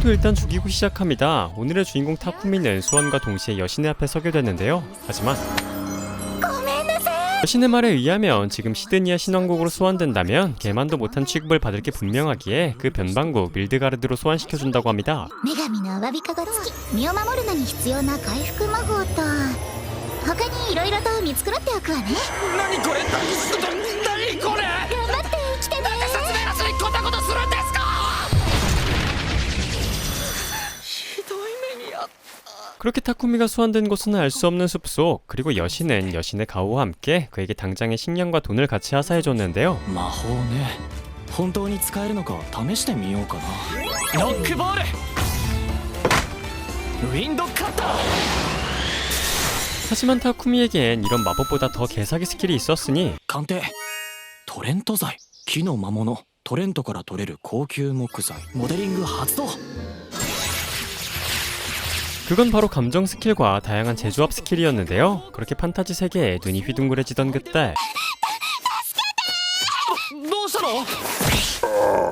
그리고 일단 죽이고 시작합니다. 오늘의 주인공 타쿠미는 수원과 동시에 여신의 앞에 서게 되는데요. 하지만 여신의 말에 의하면 지금 시드니아 신왕국으로 소환된다면 개만도 못한 취급을 받을 게 분명하기에 그 변방국 밀드가르드로 소환시켜준다고 합니다. 女神のわびかご付き身を守るのに必要な回復魔法と他に色々と見繕っておくわね。何これ何これ頑張って生きてね。説明なしにこんなことするんですか。ひどい目にあった。 그렇게 타쿠미가 소환된 곳은 알 수 없는 숲속, 그리고 여신은 여신의 가오와 함께 그에게 당장의 식량과 돈을 같이 하사해줬는데요. 魔法ね本当に使えるのか試してみようかな。ノックボールウィンドカッター。 하지만 타쿠미에겐 이런 마법보다 더 개사기 스킬이 있었으니 鑑定トレント材木の魔物トレントから取れる高級木材モデリング発動。 그건 바로 감정 스킬과 다양한 재조합 스킬이었는데요. 그렇게 판타지 세계에 눈이 휘둥그레지던 그때 どうしたの。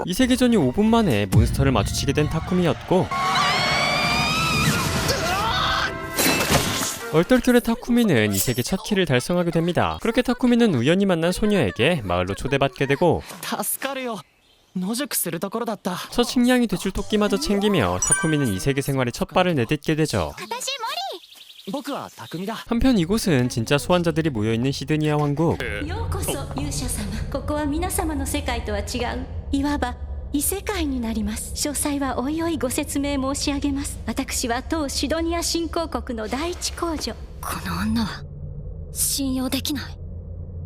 이 세계전이 5분 만에 몬스터를 마주치게 된 타쿠미였고 얼떨결에 타쿠미는 이 세계 첫 키를 달성하게 됩니다. 그렇게 타쿠미는 우연히 만난 소녀에게 마을로 초대받게 되고 助かるよ野宿するところだった。 첫 식량이 돼줄 토끼마저 챙기며 타쿠미는 이 세계 생활에 첫 발을 내딛게 되죠. 私僕は匠だ。 한편 이곳은 진짜 소환자들이 모여있는 시드니아 왕국. ようこそ勇者様。ここは皆様の世界とは違ういわば異世界になります。詳細はおいおいご説明申し上げます。私は当シドニア新興国の第一公女。この女は信用できない。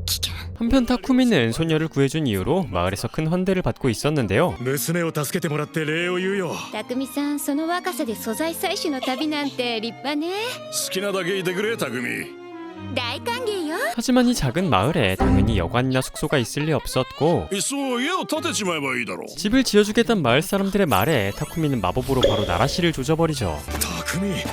危険。 한편 타쿠미는 소녀를 구해준 이후로 마을에서 큰 환대를 받고 있었는데요. 娘を助けてもらって礼を言うよ。匠さん、その若さで素材採取の旅なんて立派ね。好きなだけいてくれ匠。大歓迎よ。 하지만 이 작은 마을에 당연히 여관이나 숙소가 있을 리 없었고 いっそ家を建てちまえばいいだろう。 집을 지어주겠다는 마을 사람들의 말에 타쿠미는 마법으로 바로 나라시를 조져버리죠. 匠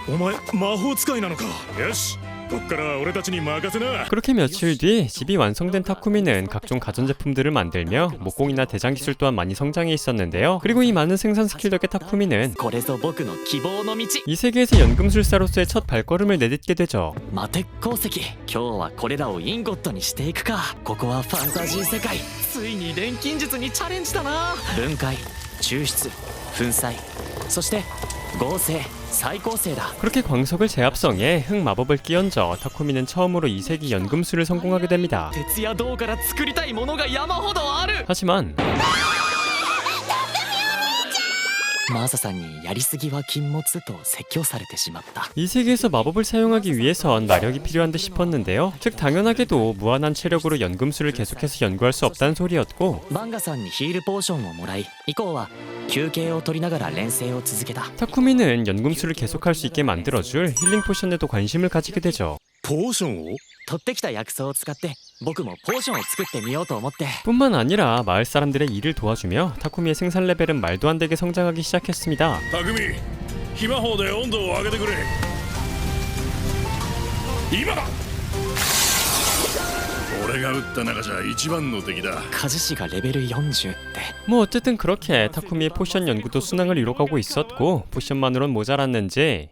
お前魔法使いなのか。よしこっからは俺たちに任せな。 그렇게 며칠 뒤 집이 완성된 타쿠미는 각종 가전제품들을 만들며 목공이나 대장기술 또한 많이 성장해 있었는데요. 그리고 이 많은 생산 스킬 덕에 타쿠미는 これぞ僕の希望の道。 이 세계에서 연금술사로서의 첫 발걸음을 내딛게 되죠. 魔鉄鉱石今日はこれらをインゴットにしていくか。ここはファンタジー世界ついに錬金術にチャレンジだな。分解抽出粉砕そして合成再構成だ。 그렇게 광석을 재합성해 흑마법을 끼얹어 타쿠미는 처음으로 이 세계 연금술을 성공하게 됩니다. 鉄や銅から作りたいものが山ほどある。 하지만 マーサさんにやりすぎは禁物と説教されてしまった。 이 세계에서 마법을 사용하기 위해선 마력이 필요한 듯 싶었는데요. 즉 당연하게도 무한한 체력으로 연금술을 계속해서 연구할 수 없다는 소리였고 バンガさんにヒールポーションをもらい以降は休憩を取りながら練成を続けた。 타쿠미는 연금술을 계속할 수 있게 만들어줄 힐링 포션에도 관심을 가지게 되죠. ポーションを。取ってきた薬草を使って僕もポーションを作ってみようと思って。 뿐만 아니라 마을 사람들의 일을 도와주며 타쿠미의 생산 레벨은 말도 안 되게 성장하기 시작했습니다. 匠火魔法で温度を上げてくれ。今だ。俺が撃った中じゃ一番の敵だ。鍛冶師がレベル40って。 뭐 어쨌든 그렇게 타쿠미의 포션 연구도 순항을 이뤄가고 있었고 포션만으론 모자랐는지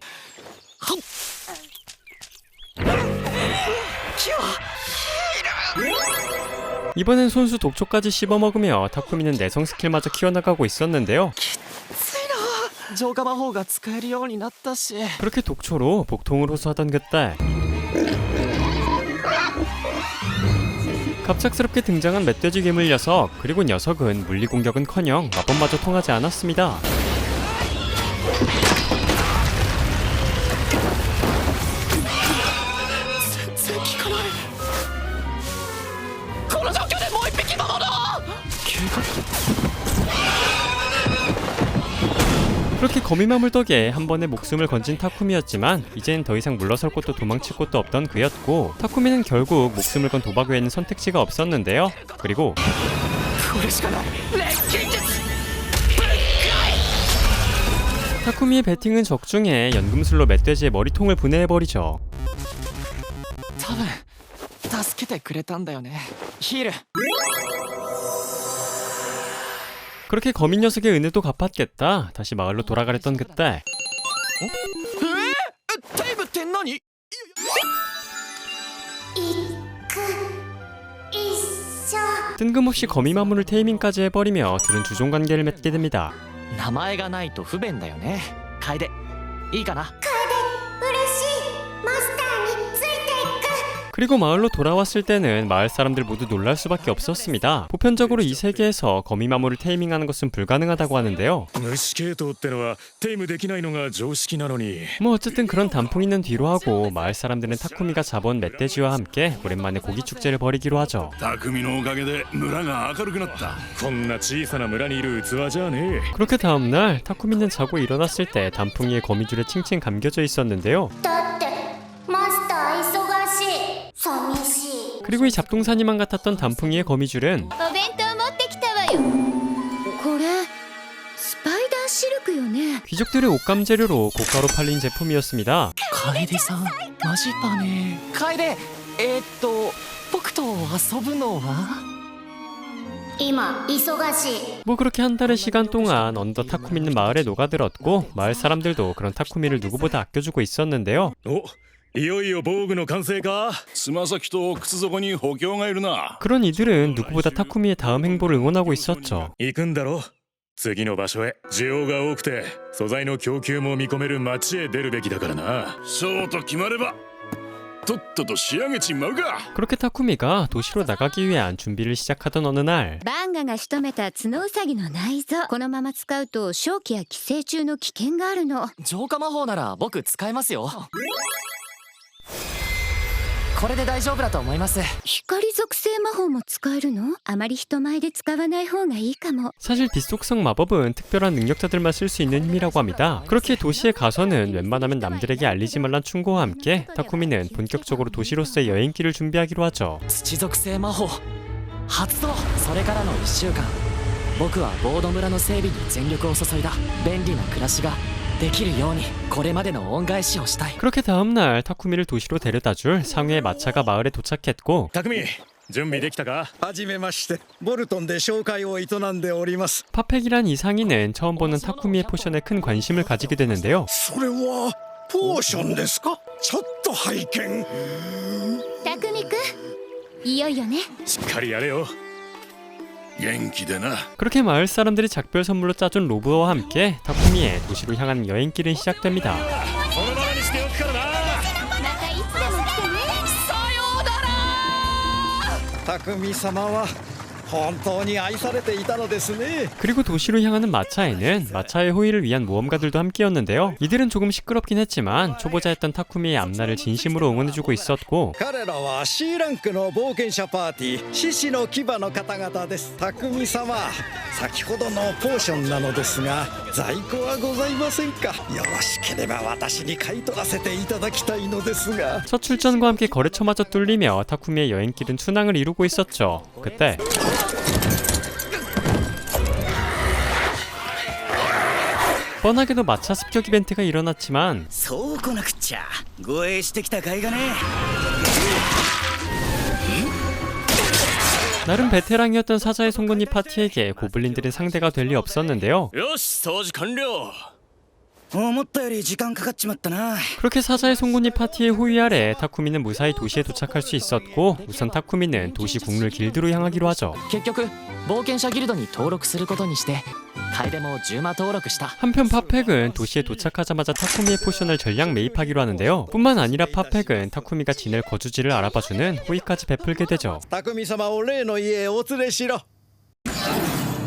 이번엔 손수 독초까지 씹어먹으며 타쿠미는 내성 스킬마저 키워나가고 있었는데요. 浄化魔法が使えるようになったし。 그렇게 독초로 복통을 호소하던 그때 갑작스럽게 등장한 멧돼지 괴물 녀석. 그리고 녀석은 물리 공격은커녕 마법마저 통하지 않았습니다. 全然効かない。この状況でもう一匹のもの。怪我。 그렇게 거미마물 덕에 한 번에 목숨을 건진 타쿠미였지만 이젠 더 이상 물러설 곳도 도망칠 곳도 없던 그였고 타쿠미는 결국 목숨을 건 도박 외에는 선택지가 없었는데요. 그리고 これしかない。錬金術。 타쿠미의 배팅은 적중해 연금술로 멧돼지의 머리통을 분해해버리죠. 多分助けてくれたんだよねヒール。 그렇게 거미 녀석의 은혜도 갚았겠다. 다시 마을로 돌아가랬던 그때 テイムって何？行く一緒 뜬금없이 거미 마물을 테이밍까지 해버리며 둘은 주종 관계를 맺게 됩니다. 名前がないと不便だよね。楓、いいかな？嬉しいマスターについていく 그리고 마을로 돌아왔을 때는 마을 사람들 모두 놀랄 수밖에 없었습니다. 보편적으로 이 세계에서 거미 마물을 테이밍하는 것은 불가능하다고 하는데요. 虫系統ってのはテイムできないのが常識なのに 뭐 어쨌든 그런 단풍이는 뒤로 하고 마을 사람들은 타쿠미가 잡아온 멧돼지와 함께 오랜만에 고기 축제를 벌이기로 하죠. 匠のおかげで村が明るくなった。こんな小さな村にいる器じゃねえ。 그렇게 다음날 타쿠미는 자고 일어났을 때 단풍이의 거미줄에 칭칭 감겨져 있었는데요. だってマスター忙しい寂しい 그리고 이 잡동사니만 같았던 단풍이의 거미줄은 お弁当持ってきたわよこれスパイダーシルクよね。 귀족들의 옷감 재료로 고가로 팔린 제품이었습니다. 楓さん、マジパね。楓、僕と遊ぶのは？今忙しい 뭐 그렇게 한 달의 시간 동안 어느덧 타쿠미는 마을에 녹아들었고 마을 사람들도 그런 타쿠미를 누구보다 아껴주고 있었는데요. お、いよいよ防具の完成か。つま先と靴底に補強がいるな。 그런 이들은 누구보다 타쿠미의 다음 행보를 응원하고 있었죠. 行くんだろ。次の場所へ。需要が多くて素材の供給も見込める町へ出るべきだからな。そうと決まればとっとと仕上げちまうか。 그렇게 타쿠미가 도시로 나가기 위한 준비를 시작하던 어느 날 バンガが仕留めた角ウサギの内臓、このまま使うと正気や寄生虫の危険があるの。浄化魔法なら僕使えますよ。これで大丈夫だと思います。光属性魔法も使えるの？あまり人前で使わない方がいいかも。 사실 빛속성 마법은 특별한 능력자들만 쓸 수 있는 힘이라고 합니다. 그렇게 도시에 가서는 웬만하면 남들에게 알리지 말란 충고와 함께 타쿠미는 본격적으로 도시로서의 여행길을 준비하기로 하죠. 土属性魔法発動。それからの1週間、僕はボード村の整備に全力を注いだ。便利な暮らしができるようにこれまでの恩返しをしたい。 그렇게 다음날 타쿠미를 도시로 데려다줄 상회의 마차가 마을에 도착했고 匠、準備できたか。はじめまして、ボルトンで商会を営んでおります。 파펙이란 이 상인은 처음 보는 타쿠미의 포션에 큰 관심을 가지게 되는데요. それはポーションですか？ちょっと拝見。たくみくんいよいよねしっかりやれよ。元気でな。 그렇게 마을 사람들이 작별 선물로 짜준 로브와 함께 타쿠미의 도시로 향하는 여행길은 시작됩니다. そのままにしておくからな。またいつでも来てね匠様は本当に愛されていたのですね。 그리고 도시로 향하는 마차에는 마차의 호의를 위한 모험가들도 함께였는데요. 이들은 조금 시끄럽긴 했지만 초보자였던 타쿠미의 앞날을 진심으로 응원해주고 있었고 彼らは C ランクの冒険者パーティー獅子の牙の方々です。匠様、先ほどのポーションなのですが在庫はございませんか？よろしければ私に買い取らせていただきたいのですが。 첫 출전과 함께 거래처마저 뚫리며 타쿠미의 여행길은 순항을 이루고 있었죠. 그때 뻔하게도 마차 습격 이벤트가 일어났지만 そうこなくっちゃ護衛してきた甲斐がね。 나름 베테랑이었던 사자의 송곳니 파티에게 고블린들은 상대가 될 리 없었는데요. よし、掃除完了。思ったより時間かかっちまったな。 그렇게 사자의 송곳니 파티의 호위 아래 타쿠미는 무사히 도시에 도착할 수 있었고 우선 타쿠미는 도시 국룰 길드로 향하기로 하죠. 結局冒険者ギルドに登録することにして楓も10魔登録した。 한편 파펙은 도시에 도착하자마자 타쿠미의 포션을 전량 매입하기로 하는데요. 뿐만 아니라 파펙은 타쿠미가 지낼 거주지를 알아봐주는 호의까지 베풀게 되죠. 匠様を例の家へお連れしろ。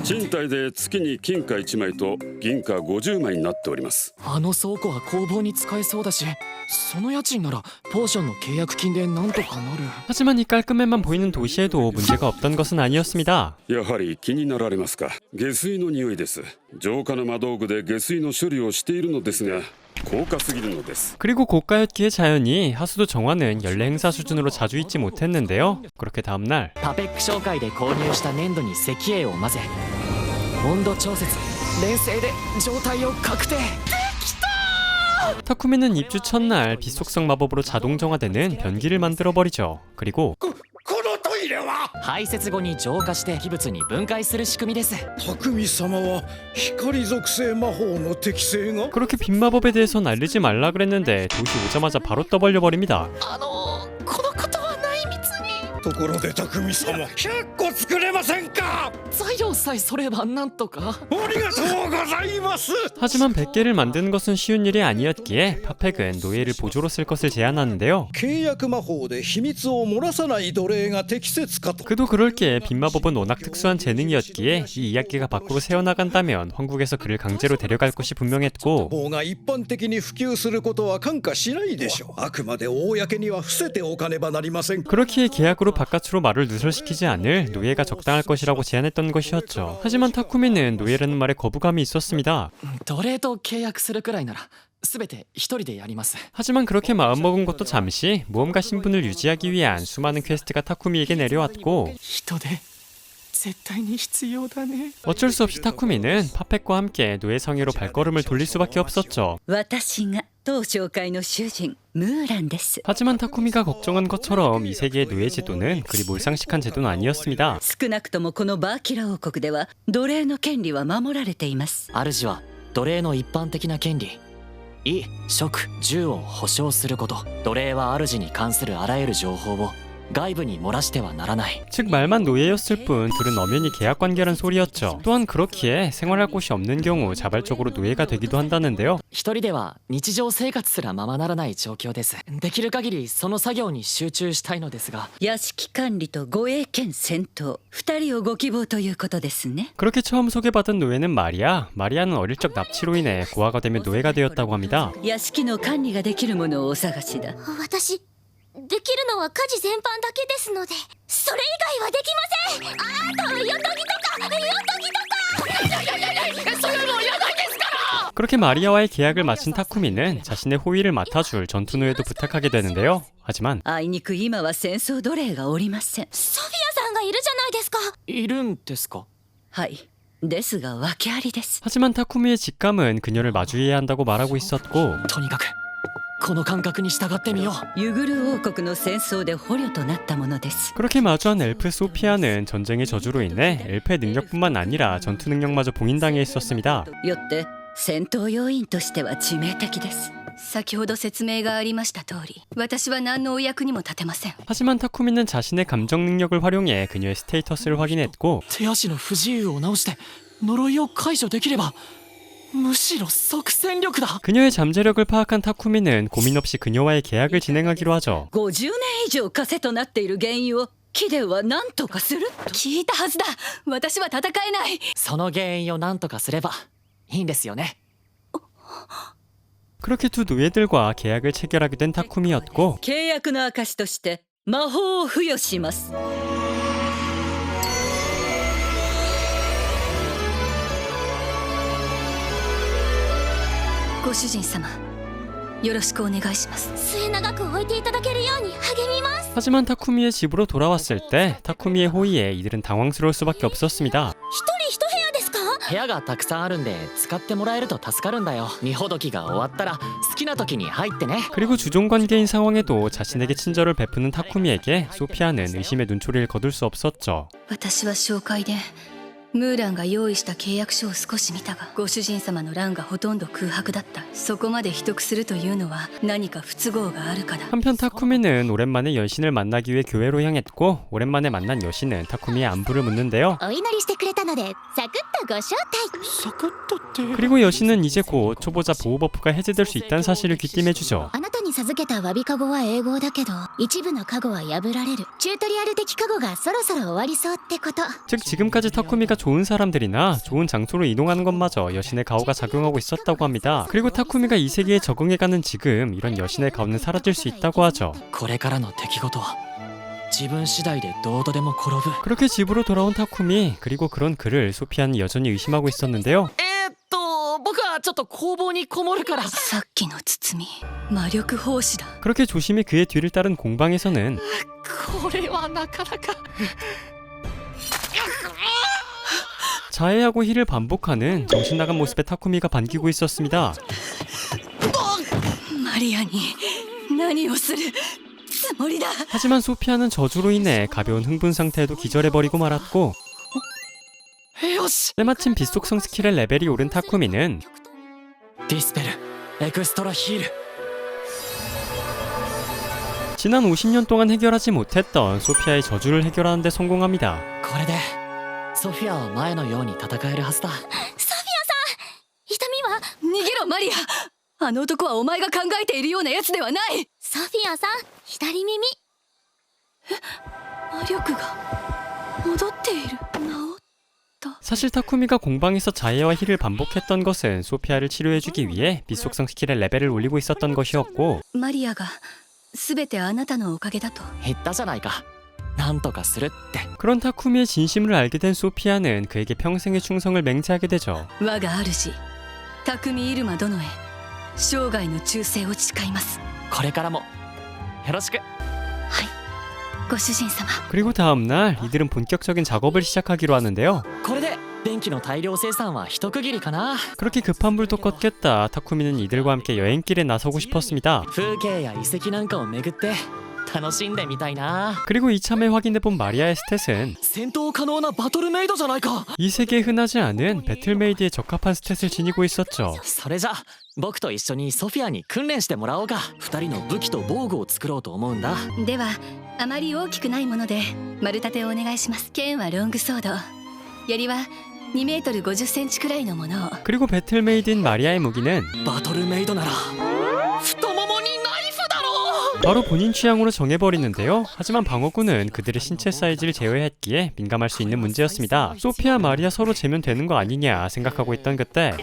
賃貸で月に金貨1枚と銀貨50枚になっております。あの倉庫は工房に使えそうだし、その家賃ならポーションの契約金でなんとかなる。 하지만 이 깔끔해만 보이는 도시에도 문제가 없던 것은 아니었습니다. やはり気になられますか。下水の匂いです。浄化の魔道具で下水の処理をしているのですが高価すぎるのです。 그리고 고가였기에 자연히 하수도 정화는 연례 행사 수준으로 자주 있지 못했는데요. 그렇게 다음날 パペック商会で購入した粘土に石英を混ぜ温度調節連成で状態を確定。 타쿠미는 입주 첫날 빛속성 마법으로 자동 정화되는 변기를 만들어버리죠. 그리고 このトイイレは。排泄後に浄化して器物に分解する仕組みです。匠様は光属性魔法の適性が。 그렇게 빛 마법에 대해선 알리지 말라 그랬는데 도시 오자마자 바로 떠벌려 버립니다. このことは内密に。ところで匠様、100個作れませんか。材料さえそればなんとか。ありがとうございます。 하지만 100개를 만드는 것은 쉬운 일이 아니었기에 파펙은 노예를 보조로 쓸 것을 제안하는데요. 契約魔法で秘密を漏らさない奴隷が適切かと。 그도 그럴게 빛 마법은 워낙 특수한 재능이었기에 이 이야기가 밖으로 새어나간다면 황국에서 그를 강제로 데려갈 것이 분명했고 法が一般的に普及することは看過しないでしょう。あくまで公には伏せておかねばなりません。 그렇기에 계약으로 바깥으로 말을 누설시키지 않을 노예가 적당할 것이라고 제안했던 것이었죠. 하지만 타쿠미는 노예라는 말에 거부감이 있었습니다. 奴隷と契約するくらいなら全て一人でやります。 하지만 그렇게 마음먹은 것도 잠시 모험가 신분을 유지하기 위한 수많은 퀘스트가 타쿠미에게 내려왔고 人手絶対に必要だね。 어쩔 수 없이 타쿠미는 파펙과 함께 노예 성의로 발걸음을 돌릴 수밖에 없었죠. 私が当商会の主人ムーランです。 하지만 타쿠미가 걱정한 것처럼 이 세계의 노예 제도는 그리 몰상식한 제도는 아니었습니다. 少なくともこのバーキラ王国では奴隷の権利は守られています。主は奴隷の一般的な権利、衣食住を保障すること。奴隷は主に関するあらゆる情報を外部に漏らしてはならない。 즉 말만 노예였을 뿐 둘은 엄연히 계약관계란 소리였죠. 또한 그렇기에 생활할 곳이 없는 경우 자발적으로 노예가 되기도 한다는데요. 一人では日常生活すらままならない状況です。できる限りその作業に集中したいのですが。屋敷管理と護衛兼戦闘2人をご希望ということですね。 그렇게 처음 소개받은 노예는 마리아는 어릴 적 납치로 인해 고아가 되며 노예가 되었다고 합니다. 屋敷の管理ができるものをお探しだ。私できるのは家事全般だけですので、それ以外はできません。あとよとぎとかそれも嫌なんですから。 그렇게 마리아와의 계약을 마친 타쿠미는 자신의 호위를 맡아줄 전투 노예도 부탁하게 되는데요. 하지만 あいにく今は戦争奴隷がおりません。ソフィアさんがいるじゃないですか。いるんですか。はいですが訳ありです。 하지만 타쿠미의 직감은 그녀를 마주해야 한다고 말하고 있었고 とにかくこの感覚に従ってみよう。ユグル王国の戦争で捕虜となったものです。 그렇게 마주한 엘프 소피아는 전쟁의 저주로 인해 엘프의 능력뿐만 아니라 전투 능력마저 봉인당해 있었습니다. よって戦闘要員としては致命的です。先ほど説明がありました通り、私は何のお役にも立てません。 하지만 타쿠미는 자신의 감정 능력을 활용해 그녀의 스테이터스를 확인했고 手足の不自由を直して呪いを解除できればむしろ即戦力だ。 그녀의 잠재력을 파악한 타쿠미는 고민 없이 그녀와의 계약을 진행하기로 하죠. 50年以上枷となっている原因をキデは何とかすると聞いたはずだ。私は戦えない。その原因を何とかすればいいんですよね。 그렇게 두 노예들과 계약을 체결하게 된 타쿠미였고 契約の証として魔法を付与します。ご主人様、よろしくお願いします。末永く置いていただけるように励みます。 하지만 타쿠미의 집으로 돌아왔을 때 타쿠미의 호의에 이들은 당황스러울 수밖에 없었습니다. 一人一部屋ですか？部屋がたくさんあるんで使ってもらえると助かるんだよ。荷ほどきが終わったら好きな時に入ってね。 그리고 주종 관계인 상황에도 자신에게 친절을 베푸는 타쿠미에게 소피아는 의심의 눈초리를 거둘 수 없었죠. 私は紹介でムーランが用意した契約書を少し見たが、ご主人様の欄がほとんど空白だった。そこまで秘匿するというのは何か不都合があるかだ。 한편 타쿠미는 오랜만에 여신을 만나기 위해 교회로 향했고 오랜만에 만난 여신은 타쿠미의 안부를 묻는데요. お祈りしてくれたのでサクッとご招待。サクッとって。 그리고 여신은 이제 곧 초보자 보호 버프가 해제될 수 있다는 사실을 귀띔해주죠. あなたに授けた詫びカゴは英語だけど一部のカゴは破られる。チュートリアル的カゴがそろそろ終わりそうってこと。 즉 지금까지 타쿠미가 좋은 사람들이나 좋은 장소로 이동하는 것마저 여신의 가호가 작용하고 있었다고 합니다. 그리고 타쿠미가 이 세계에 적응해가는 지금 이런 여신의 가호는 사라질 수 있다고 하죠. これからの出来事は自分次第でどうとでも転ぶ。 그렇게 집으로 돌아온 타쿠미. 그리고 그런 그를 소피아는 여전히 의심하고 있었는데요. 僕はちょっと工房にこもるから。さっきの包み魔力奉仕だ。 그렇게 조심히 그의 뒤를 따른 공방에서는 これはなかなか。 자해하고 힐을 반복하는 정신나간 모습의 타쿠미가 반기고 있었습니다. マリアに何をする。つもりだ。 하지만 소피아는 저주로 인해 가벼운 흥분 상태에도 기절해버리고 말았고 よし 때마침 빛속성 스킬의 레벨이 오른 타쿠미는 ディスペルエクストラヒール 지난 50년 동안 해결하지 못했던 소피아의 저주를 해결하는 데 성공합니다. これでソフィアは前のように戦えるはずだ。ソフィアさん、痛みは。逃げろマリア。あの男はお前が考えているようなやつではない。ソフィアさん、左耳。魔力が戻っている。治った。 사실 타쿠미가 공방에서 자해와 힐을 반복했던 것은 소피아를 치료해주기 위해 빛속성 스킬의 레벨을 올리고 있었던 것이었고 マリアが全てあなたのおかげだと。言ったじゃないか。なんとかするって。 그런 타쿠미의 진심을 알게 된 소피아는 그에게 평생의 충성을 맹세하게 되죠. 我が主匠入間殿へ生涯の忠誠を誓います。これからもよろしく。ご主人様。 그리고 다음날 이들은 본격적인 작업을 시작하기로 하는데요. これで電気の大量生産は一区切りかな。 그렇게 급한 불도 껐겠다. 타쿠미는 이들과 함께 여행길에 나서고 싶었습니다. 風景や遺跡なんかを巡って楽しんでみたいな。 그리고 이참에 확인해본 마리아의 스탯은 戦闘可能なバトルメイドじゃないか。 이 세계에 흔하지 않은 배틀메이드에 적합한 스탯을 지니고 있었죠. それじゃ僕と一緒にソフィアに訓練してもらおうか。二人の武器と防具を作ろうと思うんだ。ではあまり大きくないもので丸立てをお願いします。剣はロングソード、槍は2メートル50センチくらいのものを。 그리고 배틀메이드인 마리아의 무기는 バトルメイドなら太ももにナイフだろ。 바로 본인 취향으로 정해버리는데요. 하지만 방어구는 그들의 신체 사이즈를 제외했기에 민감할 수 있는 문제였습니다. 소피아 마리아 서로 재면 되는 거 아니냐 생각하고 있던 그때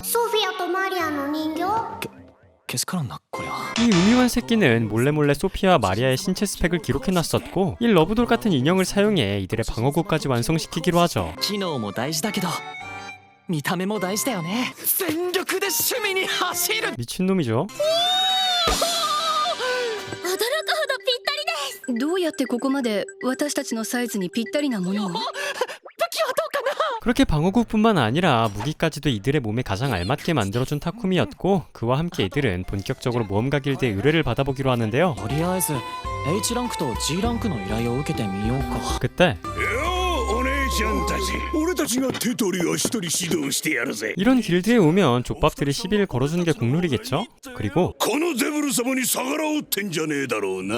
ソフィアとマリアの人形。けしからんなこりゃ。 이 우미한 새끼는 몰래몰래 소피아와 마리아의 신체 스펙을 기록해놨었고 이 러브돌 같은 인형을 사용해 이들의 방어구까지 완성시키기로 하죠. 機能も大事だけど見た目も大事だよね。全力で趣味に走る。 미친놈이죠. 驚くほどぴったりです。どうやってここまで私たちのサイズにぴったりなものを。武器はどうかな。 그렇게 방어구뿐만 아니라 무기까지도 이들의 몸에 가장 알맞게 만들어준 타쿠미였고 그와 함께 이들은 본격적으로 모험가 길드의 의뢰를 받아보기로 하는데요. とりあえず H ランクと G ランクの依頼を受けてみようか。 그때 お姉ちゃんたち、俺たちが手取り足取り指導してやるぜ。 이런 길드에 오면 족밥들이 시비를 걸어주는 게 국룰이겠죠? 그리고 このデブル様に逆らおうってんじゃねえだろうな。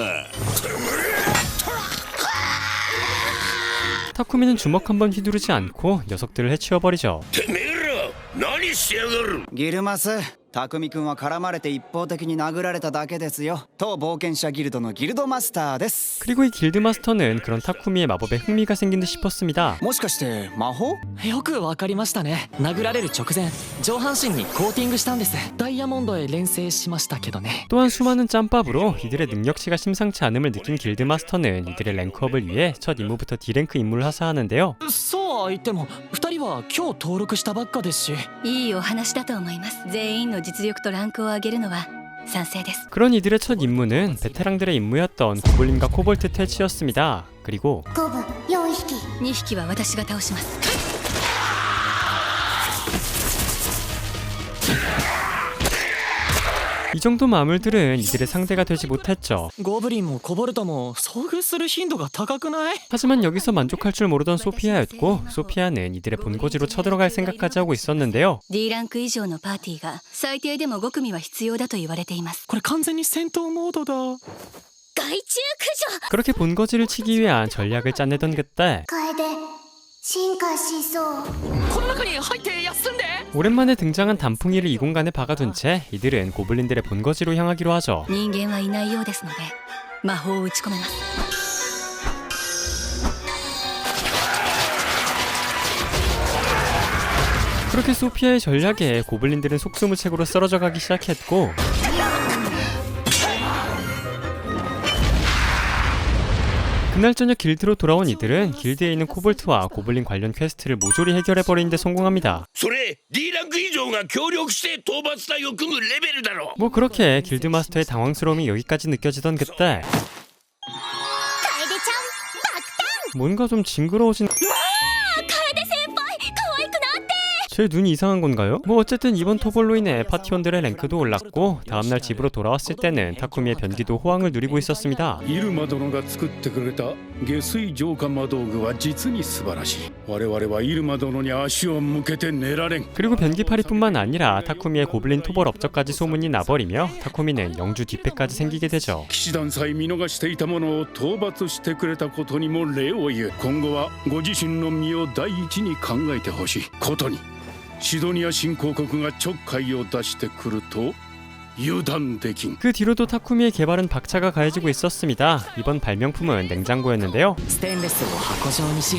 타쿠미는 주먹 한번 휘두르지 않고 녀석들을 해치워버리죠. てめえら何しやがる。ギルマス、匠君は絡まれて一方的に殴られただけですよ。当冒険者ギルドのギルドマスターです。 그리고 이 길드 마스터는 그런 타쿠미의 마법에 흥미가 생긴 듯 싶었습니다. もしかして魔法？よくわかりましたね。殴られる直前上半身にコーティングしたんです。ダイヤモンドへ連成しましたけどね。 또한 수많은 짬밥으로 이들의 능력치가 심상치 않음을 느낀 길드 마스터는 이들의 랭크업을 위해 첫 임무부터 D랭크 임무를 하사하는데요. そうは言っても二人は今日登録したばっかですし。いいお話だと思います。全員の実力とランクを上げるのは賛成です。 그런 이들의 첫 임무는 베테랑들의 임무였던 고블린과 코볼트 퇴치였습니다. 그리고 5分4匹。 2匹は私が倒します。 이 정도 마물들은 이들의 상대가 되지 못했죠. ゴブリンもコボルトも遭遇する頻度が高くない？ 하지만 여기서 만족할 줄 모르던 소피아였고 소피아는 이들의 본거지로 쳐들어갈 생각까지 하고 있었는데요. D ランク以上のパーティーが最低でも5組は必要だと言われています。これ完全に戦闘モードだ。害虫駆除。 그렇게 본거지를 치기 위한 전략을 짜내던 그때 楓進化しそう。この中に入って休んで。 오랜만에 등장한 단풍이를 이 공간에 박아둔 채 이들은 고블린들의 본거지로 향하기로 하죠. 人間はいないようですので魔法を打ち込めます。 그렇게 소피아의 전략에 고블린들은 속수무책으로 쓰러져 가기 시작했고 그날 저녁 길드로 돌아온 이들은 길드에 있는 코볼트와 고블린 관련 퀘스트를 모조리 해결해버리는 데 성공합니다. それ D ランク以上が協力して討伐隊を組むレベルだろ。 뭐 그렇게 길드 마스터의 당황스러움이 여기까지 느껴지던 그때 楓ちゃん爆誕。 뭔가 좀 징그러워진 楓先輩可愛くなって。제 눈이 이상한 건가요? 뭐 어쨌든 이번 토벌로 인해 파티원들의 랭크도 올랐고 다음날 집으로 돌아왔을 때는 타쿠미의 변기도 호황을 누리고 있었습니다. イルマ殿が作ってくれた下水浄化魔道具は実に素晴らしい。我々はイルマ殿に足を向けて寝られん。 그리고 변기파리뿐만 아니라 타쿠미의 고블린 토벌 업적까지 소문이 나버리며 타쿠미는 영주 뒷배까지 생기게 되죠. 騎士団さえ見逃していたものを討伐してくれたことにも礼を言う。今後はご自身の身を第一に考えてほしいことにシドニア新興国がちょっかいを出してくると 그 뒤로도 타쿠미의 개발은 박차가 가해지고 있었습니다. 이번 발명품은 냉장고였는데요. ステンレスを箱状にし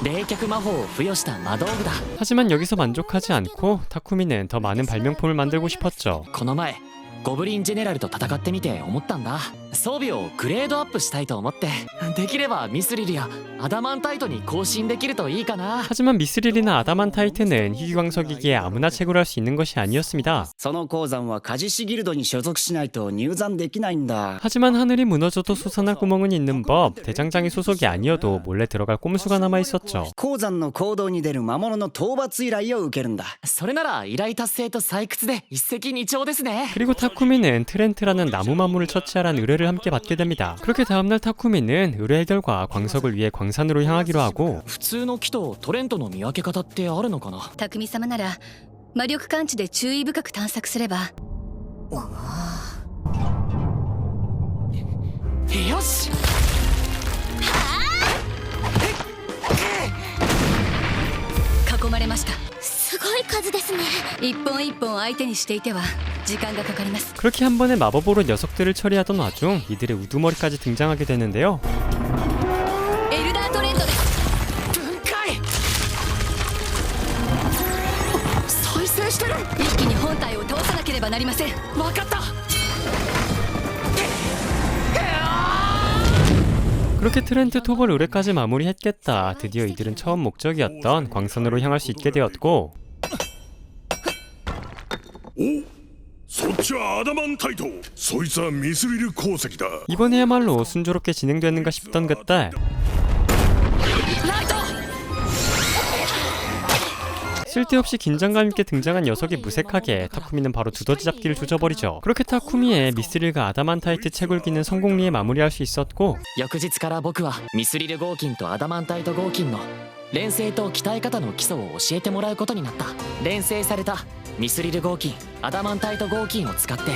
冷却魔法を付与した魔道具だ。 하지만 여기서 만족하지 않고 타쿠미는 더 많은 발명품을 만들고 싶었죠. この前ゴブリンジェネラルと戦ってみて思ったんだ。装備をグレードアップしたいと思って、できればミスリルやアダマンタイトに更新できるといいかな。 하지만 미스릴이나 아다만타이트는 희귀광석이기에 아무나 채굴할 수 있는 것이 아니었습니다. その鉱山はカジシギルドに所属しないと入山できないんだ。 하지만 하늘이 무너져도 솟아날 구멍은 있는 법. 대장장이 소속이 아니어도 몰래 들어갈 꼼수가 남아 있었죠. 鉱山の坑道に出る魔物の討伐依頼を受けるんだ。それなら依頼達成と採掘で一石二鳥ですね。 그리고 타쿠미는 트렌트라는 나무 마물을 처치하라는 의뢰를 함께 받게 됩니다. 그렇게 다음날 타쿠미는 의뢰 해결과 광석을 위해 광산으로 향하기로 하고 普通の木とトレントの見分け方ってあるのかな。匠様なら魔力感知で注意深く探索すれば。よし。囲まれました。すごい数ですね。一本一本相手にしていては時間がかかります。 그렇게 한 번에 마법으로 녀석들을 처리하던 와중 이들의 우두머리까지 등장하게 되는데요. エルダートレントです。分解。再生してる。一気に本体を倒さなければなりません。分かった。 그렇게 트렌트 토벌 의뢰까지 마무리했겠다. 드디어 이들은 처음 목적이었던 광산으로 향할 수 있게 되었고 そっちはアダマンタイト。そいつはミスリル鉱石だ。 이번에야말로 순조롭게 진행되는가 싶던 그때 쓸데없이 긴장감 있게 등장한 녀석이 무색하게 타쿠미는 바로 두더지 잡기를 조져버리죠. 그렇게 타쿠미의 미스릴과 아다만타이트 채굴기는 성공리에 마무리할 수 있었고 翌日から僕はミスリル合金とアダマンタイト合金の連成と鍛え方の基礎を教えてもらうことになった。連成されたミスリル合金アダマンタイト合金を使って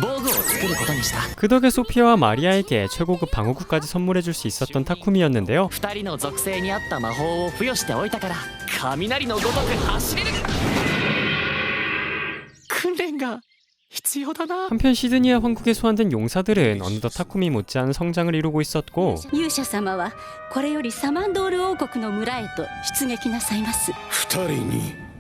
防具を作ることにした。 그 덕에 소피아와 마리아에게 최고급 방어구까지 선물해줄 수 있었던 타쿠미였는데요. 2人の属性に合った魔法を付与しておいたから雷のごとく走れる。訓練が必要だな。 한편 시드니아 황국에 소환된 용사들은 어느덧 타쿠미 못지않은 성장을 이루고 있었고 勇者様はこれよりサマンドール王国の村へと出撃なさいます。二人に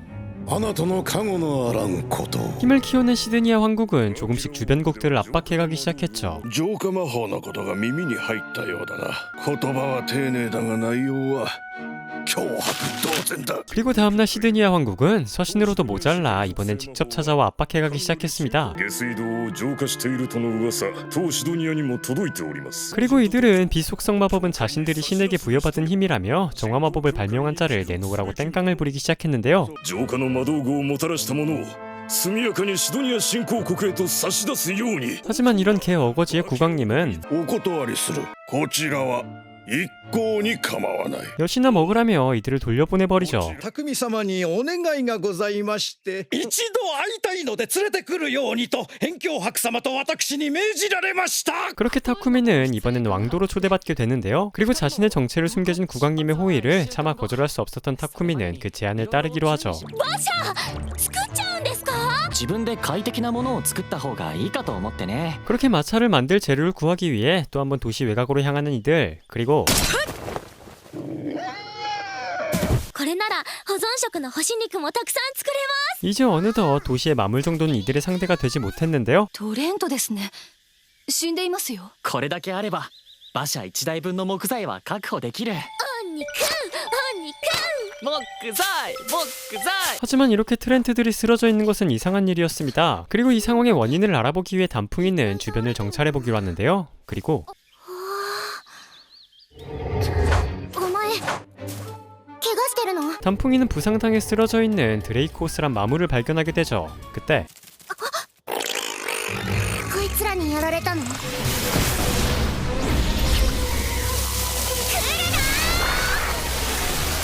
あなたの加護のあらんこと。 힘을 키워낸 시드니아 황국은 조금씩 주변국들을 압박해가기 시작했죠. 浄化魔法のことが耳に入ったようだな。言葉は丁寧だが内容は脅迫同然だ。 그리고 다음날 시드니아 황국은 서신으로도 모자라 이번엔 직접 찾아와 압박해가기 시작했습니다. 下水道を浄化しているとの噂、当シドニアにも届いております。 그리고 이들은 비속성 마법은 자신들이 신에게 부여받은 힘이라며 정화 마법을 발명한 자를 내놓으라고 땡깡을 부리기 시작했는데요. 浄化の魔道具をもたらしたものを速やかにシドニア新興国へと差し出すように。 하지만 이런 개어거지의 국왕님은 お断りする。こちらは一向に構わない。 여시나 먹으라며 이들을 돌려보내버리죠. 匠様にお願いがございまして、一度会いたいので連れてくるようにと辺境伯様と私に命じられました。 그렇게 타쿠미는 이번엔 왕도로 초대받게 되는데요. 그리고 자신의 정체를 숨겨진 국왕님의 호의를 차마 거절할 수 없었던 타쿠미는 그 제안을 따르기로 하죠. 作っちゃうんですか？自分で快適なものを作った方がいいかと思ってね。 그렇게 마차를 만들 재료를 구하기 위해 또 한 번 도시 외곽으로 향하는 이들. 그리고 これなら保存食の干し肉もたくさん作れます。 이제 어느덧 도시의 마물 정도는 이들의 상대가 되지 못했는데요. トレントですね。死んでいますよ。これだけあれば馬車1台分の木材は確保できる。お肉木材木材。 하지만 이렇게 트렌트들이 쓰러져 있는 것은 이상한 일이었습니다. 그리고 이 상황의 원인을 알아보기 위해 단풍이는 주변을 정찰해보기로 하는데요. 그리고 お前怪我してしてるの？ 단풍이는 부상당해 쓰러져 있는 드레이코스란 마물을 발견하게 되죠. 그때 こいつらにやられたの？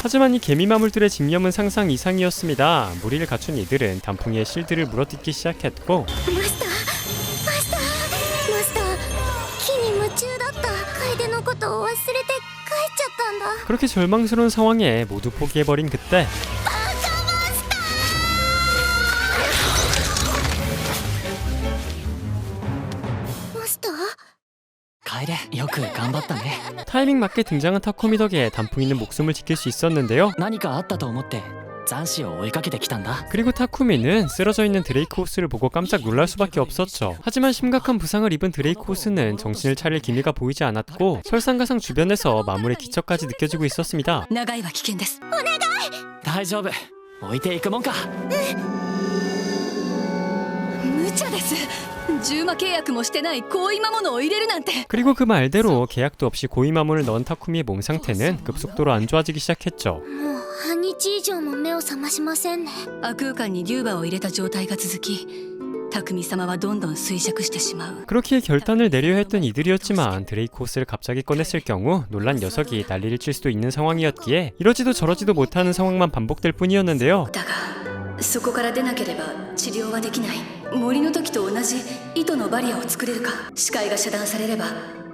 하지만 이 개미마물들의 집념은 상상 이상이었습니다. 무리를 갖춘 이들은 단풍이의 실드를 물어뜯기 시작했고 マスター木に夢中だった。楓のことを忘れて帰っちゃったんだ。 그렇게 절망스러운 상황에 모두 포기해버린 그때 マスター？ 楓よく頑張ったね 타이밍 맞게 등장한 타쿠미 덕에 단풍이는 목숨을 지킬 수 있었는데요. 何かあったと思って斬死を追いかけてきたんだ 그리고 타쿠미는 쓰러져 있는 드레이코스를 보고 깜짝 놀랄 수밖에 없었죠. 하지만 심각한 부상을 입은 드레이코스는 정신을 차릴 기미가 보이지 않았고 설상가상 주변에서 마물의 기척까지 느껴지고 있었습니다. 長いは危険です。大丈夫置いていくもんか無茶です。重魔契約もしてない高位魔物を入れるなんて。 그리고 그 말대로 계약도 없이 고위마물을 넣은 타쿠미의 몸 상태는 급속도로 안 좋아지기 시작했죠. もう半日以上も目を覚ましませんね。亜空間に竜馬を入れた状態が続き、匠様はどんどん衰弱してしまう。 그렇기에 결단을 내려야 했던 이들이었지만 드레이코스를 갑자기 꺼냈을 경우 놀란 녀석이 난리를 칠 수도 있는 상황이었기에 이러지도 저러지도 못하는 상황만 반복될 뿐이었는데요. だがそこから出なければ治療はできない。森の時と同じ糸のバリアを作れるか。視界が遮断されれば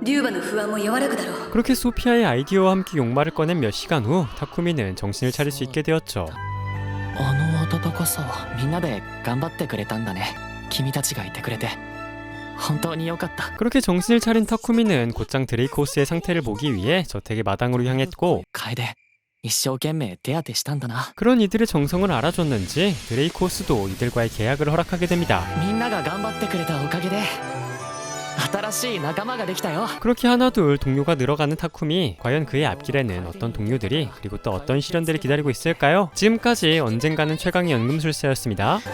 竜馬の不安も和らぐだろう。 그렇게 소피아의 아이디어와 함께 용마를 꺼낸 몇 시간 후 타쿠미는 정신을 차릴 수 있게 되었죠. あの温かさはみんなで頑張ってくれたんだね君たちがいてくれて本当に良かった 그렇게 정신을 차린 타쿠미는 곧장 드레이코스의 상태를 보기 위해 저택의 마당으로 향했고 楓一生懸命手当てしたんだな 그런 이들의 정성을 알아줬는지 드레이코스도 이들과의 계약을 허락하게 됩니다. みんなが頑張ってくれたおかげで新しい仲間ができたよ 그렇게 하나둘 동료가 늘어가는 타쿠미. 과연 그의 앞길에는 어떤 동료들이 그리고 또 어떤 시련들이 기다리고 있을까요? 지금까지 언젠가는 최강의 연금술사였습니다. さ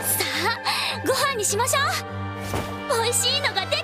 あご飯にしましょう。美味しいのが出